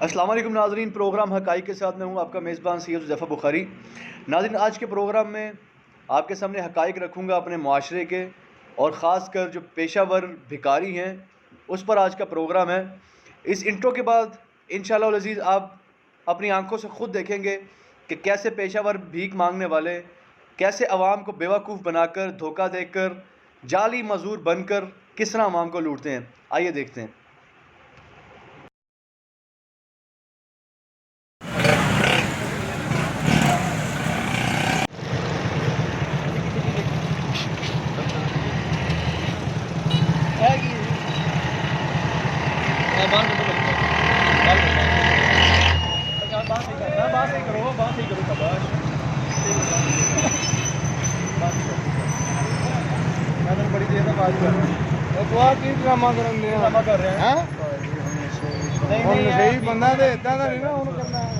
अस्सलाम वालेकुम नाज़रीन, प्रोग्राम हक़ाइक़ के साथ मैं हूँ आपका मेज़बान सैयद ज़फ़र बुखारी। नाज़रीन, आज के प्रोग्राम में आपके सामने हक़ाइक़ रखूँगा अपने माशरे के, और ख़ास कर जो पेशावर भिखारी हैं उस पर आज का प्रोग्राम है। इस इंट्रो के बाद इंशाअल्लाह अल अज़ीज़ आप अपनी आंखों से ख़ुद देखेंगे कि कैसे पेशावर भीख मांगने वाले कैसे अवाम को बेवकूफ़ बनाकर, धोखा देकर, जाली मज़दूर बनकर किस तरह अवाम को लूटते हैं। आइए देखते हैं। बड़ी देर में बात कर रहे हैं, ड्रामा कर रहे हैं। नहीं सही बंदा तो इतना नहीं ना उन्होंने करना है।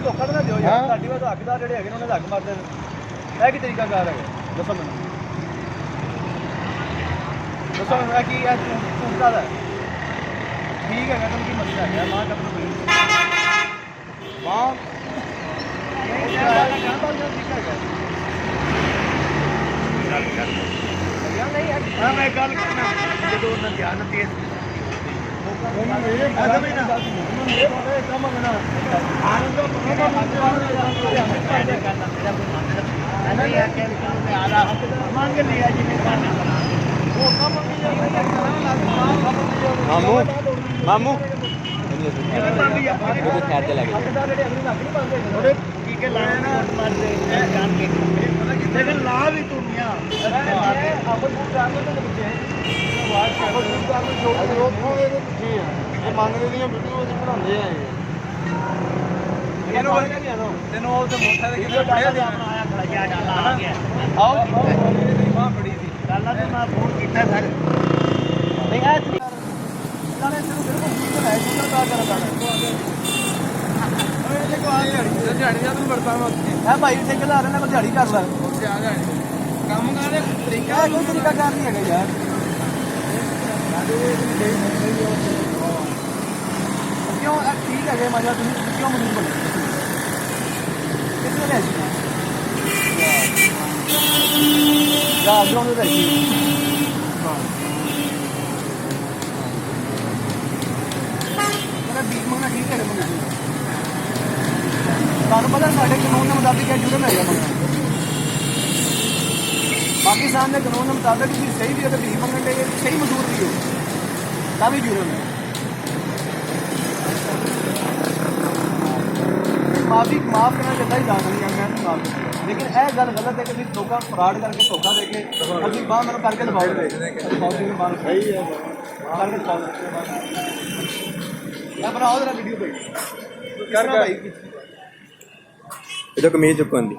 धोखा ना दिओ यार, साडी वाला हकदार ਜਿਹੜੇ ਹੈਗੇ ਨੇ ਉਹਨਾਂ ਦੇ ਹੱਕ ਮਾਰਦੇ ਨੇ। ਇਹ ਕੀ ਤਰੀਕਾ ਕਾਰ ਹੈ? ਦੱਸੋ ਮੈਨੂੰ, ਦੱਸੋ ਮੈਨੂੰ ਕੀ ਇਹ ਝੂਠਾ ਹੈ? ਠੀਕ ਹੈ, ਤੁਹਾਨੂੰ ਕੀ ਮਸਲਾ ਹੈ? ਮਾਂ ਕਦੋਂ ਕੋਈ ਮਾਂ ਨਹੀਂ ਜਾਣਾ ਚਾਹਤਾ ਜਾਂ ਠੀਕ ਹੈ ਯਾਰ ਨਹੀਂ ਹੈ। ਮੈਂ ਗੱਲ ਕਰਨਾ ਜਦੋਂ ਉਹਨਾਂ ਧਿਆਨ ਤੇਜ਼ मामू टीके लाए ना लेकिन ला भी दुनिया ਮੰਗਦੇ ਦੀਆਂ ਵੀਡੀਓ ਅਸੀਂ ਬਣਾਉਂਦੇ ਆ। ਤੈਨੂੰ ਉਹ ਤੇ ਮੋਟਾ ਦੇ ਕਿਤੇ ਪੜਿਆ ਸੀ ਆਇਆ ਖੜਾ ਗਿਆ ਡਾਲਾ ਆ ਗਿਆ। ਆਓ ਮੇਰੀ ਮਾਂ ਬੜੀ ਸੀ ਡਾਲਾ ਤੇ ਮੈਂ ਫੋਨ ਕੀਤਾ ਸਰ ਨਹੀਂ ਆ ਨਾਲੇ ਤੈਨੂੰ ਬਿਲਕੁਲ ਠੀਕ ਹੈ ਜਿੰਨਾ ਦਾ ਕਰਦਾ ਓਏ ਦੇਖੋ ਆ ਦਿਹਾੜੀ ਦਾ ਤੈਨੂੰ ਵਰਤਾਂ ਮੈਂ ਹੈ ਭਾਈ ਠੇਕੇਦਾਰ ਨੇ ਕੋਈ ਦਿਹਾੜੀ ਕਰ ਲੈ ਉੱਥੇ ਆ ਦਿਹਾੜੀ ਕੰਮ ਕਰਦੇ ਤਰੀਕਾ ਕੋਈ ਤਰੀਕਾ ਕਰ ਨਹੀਂ ਹੈਗਾ ਯਾਰ। क्यों ठीक है मजा तुम क्यों मजबूर बने कितने ले बीस मंगना ठीक है तुम पता साढ़े कानून के मुताबिक जुर्म है मंगना। पाकिस्तान के कानून के मुताबिक सही भी अगर बीस मंगन लगे सही मजदूर भी हो तभी जुर्म है। माफ करना चाहता ही जा सकती है मैं माफ, लेकिन यह गल गलत है कि धोखा फ्रॉड करके धोखा दे के अभी बाहर मैंने करके दबाओ बनाओ जरा वीडियो भाई इधर कमीज चुप होंगी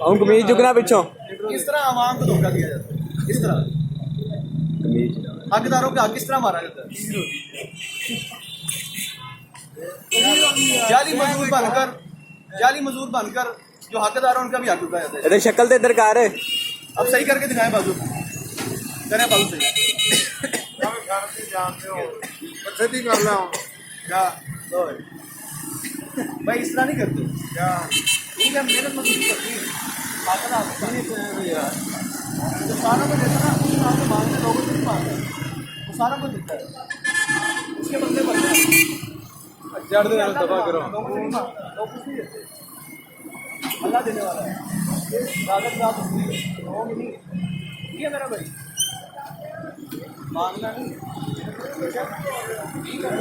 हम कमीज चुकना पिछों किस तरह आवाम को धोखा दिया जाता है, किस तरह हकदारों का किस तरह मारा जाता है। जाली मजदूर बनकर जो हकदार है उनका भी हक उठाया जाता है। इधर शक्ल तो इधर कार है, अब सही करके दिखाएं बाजू करें बाजू सही भाई इस तरह नहीं करते ठीक है। मेहनत मजदूरी करती है जो सारों को देता ना उस नाम से मांगते लोगों से नहीं मांगते, वो सारों को देता है उसके बदले दफा करो लोग कुछ नहीं देते, अल्लाह देने वाला है। ठीक है मेरा भाई मांगना नहीं ठीक है।